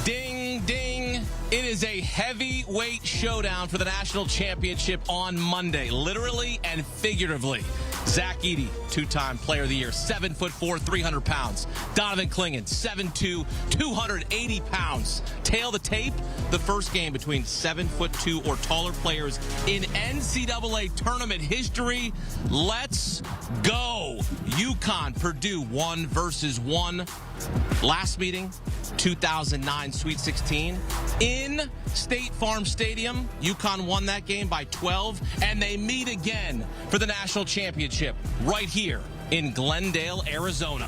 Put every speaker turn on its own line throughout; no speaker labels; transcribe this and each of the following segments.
Ding, ding. It is a heavyweight showdown for the national championship on Monday, literally and figuratively. Zach Edey, two-time player of the year, 7'4", 300 pounds. Donovan Clingan, 7'2", 280 pounds. Tail the tape, the first game between 7'2" or taller players in NCAA tournament history. Let's go. UConn-Purdue 1 versus 1. Last meeting, 2009 Sweet 16 in State Farm Stadium. UConn won that game by 12, and they meet again for the national championship right here in Glendale, Arizona.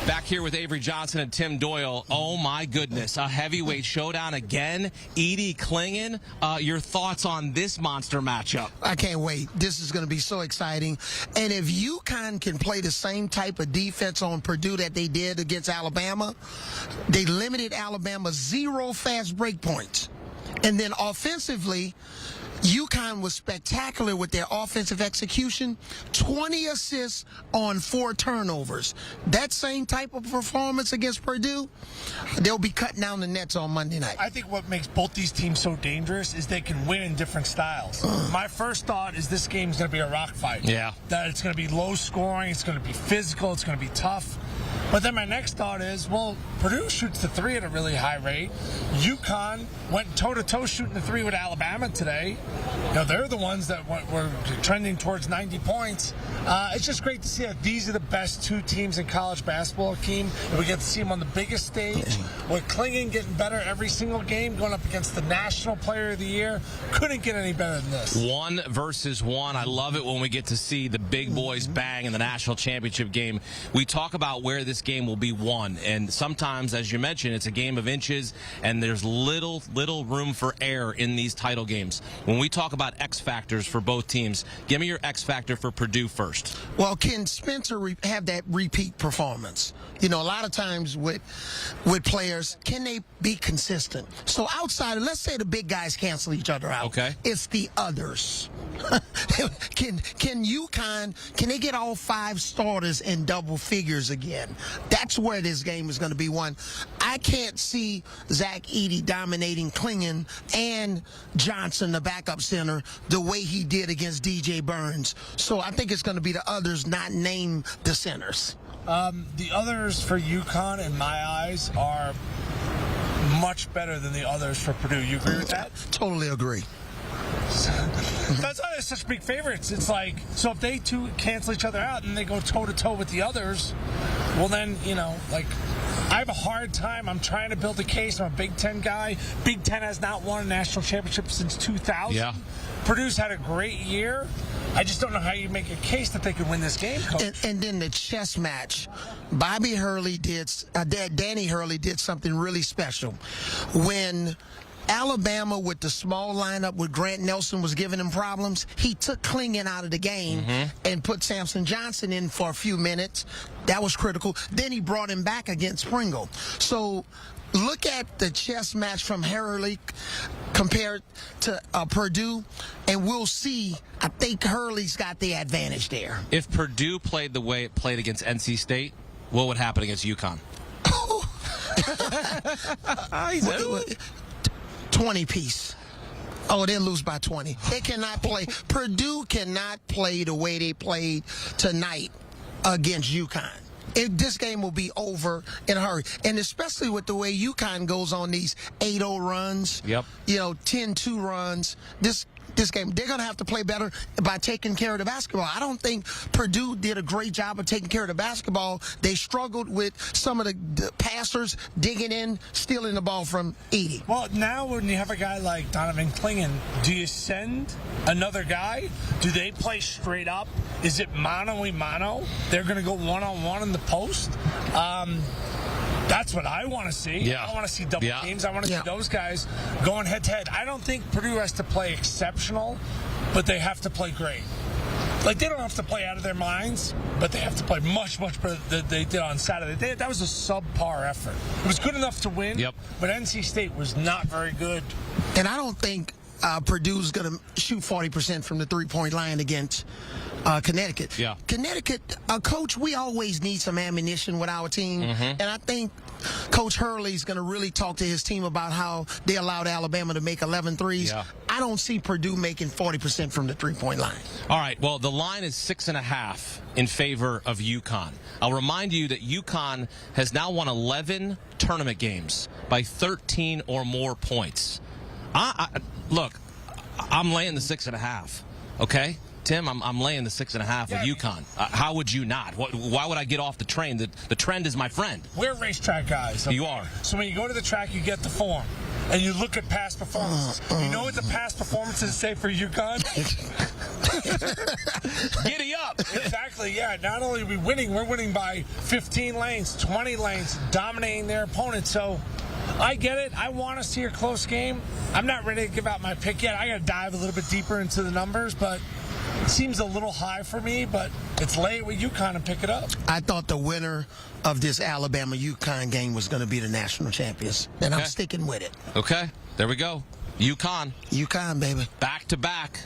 Back here with Avery Johnson and Tim Doyle. Oh, my goodness. A heavyweight showdown again. Edey Clingan, your thoughts on this monster matchup?
I can't wait. This is going to be so exciting. And if UConn can play the same type of defense on Purdue that they did against Alabama, they limited Alabama 0 fast break points. And then offensively, UConn was spectacular with their offensive execution, 20 assists on 4 turnovers. That same type of performance against Purdue, they'll be cutting down the nets on Monday night.
I think what makes both these teams so dangerous is they can win in different styles. My first thought is this game's going to be a rock fight.
Yeah.
That it's going to be low scoring, it's going to be physical, it's going to be tough. But then my next thought is, well, Purdue shoots the 3 at a really high rate. UConn went toe-to-toe shooting the 3 with Alabama today. You know, they're the ones that were trending towards 90 points. It's just great to see that these are the best 2 teams in college basketball, Akeem. And we get to see them on the biggest stage. With Clingan getting better every single game, going up against the National Player of the Year. Couldn't get any better than this.
1 versus 1. I love it when we get to see the big boys bang in the national championship game. We talk about where this game will be won, and sometimes, as you mentioned, it's a game of inches, and there's little room for error in these title games. When we talk about X factors for both teams, give me your X factor for Purdue first.
Well, can Spencer have that repeat performance? You know, a lot of times with players, can they be consistent? So outside, let's say the big guys cancel each other out.
Okay.
It's the others. Can UConn, can they get all 5 starters in double figures again? That's where this game is going to be won. I can't see Zach Edey dominating Clingan and Johnson, the backup center, the way he did against DJ Burns. So I think it's going to be the others, not name the centers.
The others for UConn, in my eyes, are much better than the others for Purdue. You agree with that?
Totally agree.
That's why they're such big favorites. It's like, so if they 2 cancel each other out and they go toe-to-toe with the others, well then, you know, like, I have a hard time. I'm trying to build a case. I'm a Big Ten guy. Big Ten has not won a national championship since 2000.
Yeah.
Purdue's had a great year. I just don't know how you make a case that they could win this game.
And then the chess match. Danny Hurley did something really special. When Alabama, with the small lineup with Grant Nelson, was giving him problems, he took Clingan out of the game and put Samson Johnson in for a few minutes. That was critical. Then he brought him back against Pringle. So look at the chess match from Hurley compared to Purdue, and we'll see. I think Hurley's got the advantage there.
If Purdue played the way it played against NC State, what would happen against UConn?
20 piece. Oh, they'll lose by 20. They cannot play. Purdue cannot play the way they played tonight against UConn. This game will be over in a hurry. And especially with the way UConn goes on these 8-0 runs,
yep,
you know, 10-2 runs, this game, they're going to have to play better by taking care of the basketball. I don't think Purdue did a great job of taking care of the basketball. They struggled with some of the passers digging in, stealing the ball from Edey.
Well, now when you have a guy like Donovan Clingan, do you send another guy? Do they play straight up? Is it mano-a-mano? They're going to go one-on-one in the post? That's what I want to see.
Yeah.
I want to see double teams. I want to see those guys going head-to-head. I don't think Purdue has to play exceptional, but they have to play great. Like, they don't have to play out of their minds, but they have to play much, much better than they did on Saturday. That was a subpar effort. It was good enough to win, but NC State was not very good.
And I don't think Purdue's going to shoot 40% from the three-point line against Connecticut.
Yeah.
Connecticut, Coach, we always need some ammunition with our team. And I think Coach Hurley's going to really talk to his team about how they allowed Alabama to make 11 threes.
Yeah.
I don't see Purdue making 40% from the three-point line.
All right, well, the line is 6.5 in favor of UConn. I'll remind you that UConn has now won 11 tournament games by 13 or more points. Look, I'm laying the 6.5, okay? Tim, I'm laying the 6.5 with UConn. How would you not? Why would I get off the train? The trend is my friend.
We're racetrack guys. Okay?
You are.
So when you go to the track, you get the form. And you look at past performances. You know what the past performances say for UConn?
Giddy up.
Exactly, yeah. Not only are we winning, we're winning by 15 lanes, 20 lanes, dominating their opponents. So I get it. I want to see a close game. I'm not ready to give out my pick yet. I got to dive a little bit deeper into the numbers, but it seems a little high for me, but it's late with UConn and pick it up.
I thought the winner of this Alabama-UConn game was going to be the national champions, and I'm sticking with it.
Okay, there we go. UConn.
UConn, baby.
Back to back.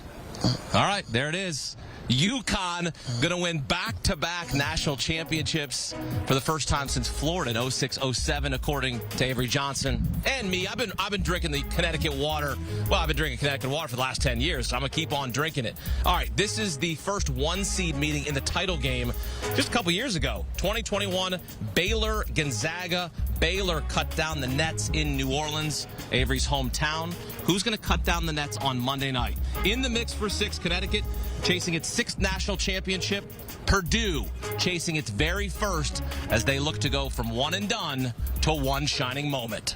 All right, there it is. UConn going to win back-to-back national championships for the first time since Florida in 06-07, according to Avery Johnson and me. I've been drinking the Connecticut water. Well, I've been drinking Connecticut water for the last 10 years, so I'm going to keep on drinking it. All right, this is the first one-seed meeting in the title game just a couple years ago. 2021, Baylor-Gonzaga. Baylor cut down the Nets in New Orleans, Avery's hometown. Who's going to cut down the Nets on Monday night? In the mix for 6, Connecticut chasing its 6th national championship. Purdue chasing its very first as they look to go from one and done to one shining moment.